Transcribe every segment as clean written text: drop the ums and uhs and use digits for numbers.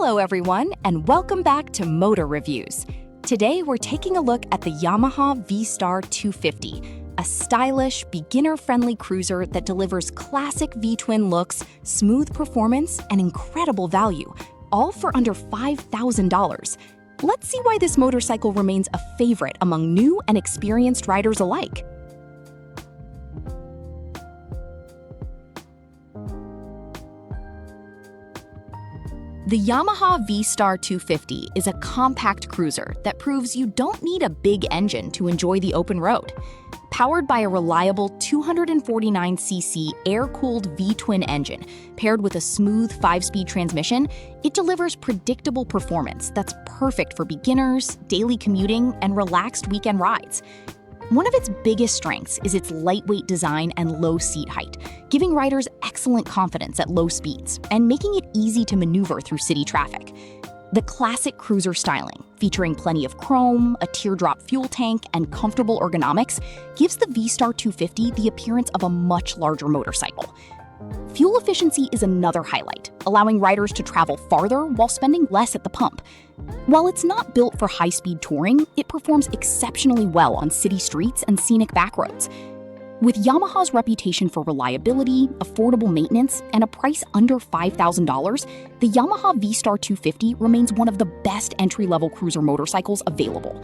Hello everyone, and welcome back to Motor Reviews. Today we're taking a look at the Yamaha V Star 250, a stylish, beginner-friendly cruiser that delivers classic V-twin looks, smooth performance, and incredible value, all for under $5,000. Let's see why this motorcycle remains a favorite among new and experienced riders alike. The Yamaha V Star 250 is a compact cruiser that proves you don't need a big engine to enjoy the open road. Powered by a reliable 249cc air-cooled V-twin engine paired with a smooth 5-speed transmission, it delivers predictable performance that's perfect for beginners, daily commuting, and relaxed weekend rides. One of its biggest strengths is its lightweight design and low seat height, giving riders excellent confidence at low speeds and making it easy to maneuver through city traffic. The classic cruiser styling, featuring plenty of chrome, a teardrop fuel tank, and comfortable ergonomics, gives the V Star 250 the appearance of a much larger motorcycle. Fuel efficiency is another highlight, allowing riders to travel farther while spending less at the pump. While it's not built for high-speed touring, it performs exceptionally well on city streets and scenic back roads. With Yamaha's reputation for reliability, affordable maintenance, and a price under $5,000, the Yamaha V Star 250 remains one of the best entry-level cruiser motorcycles available.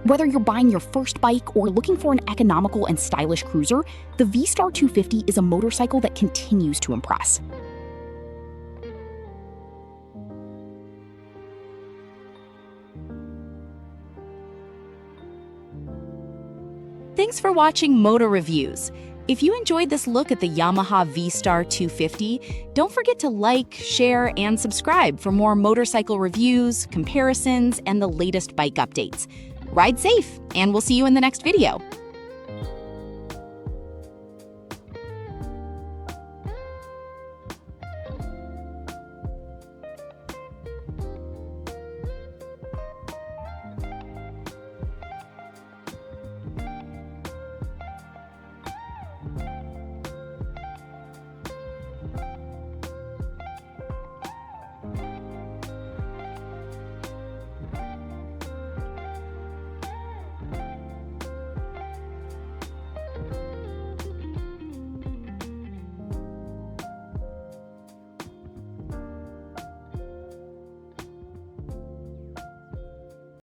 Whether you're buying your first bike or looking for an economical and stylish cruiser, the V Star 250 is a motorcycle that continues to impress. Thanks for watching Motor Reviews. If you enjoyed this look at the Yamaha V Star 250, don't forget to like, share, and subscribe for more motorcycle reviews, comparisons, and the latest bike updates. Ride safe, and we'll see you in the next video.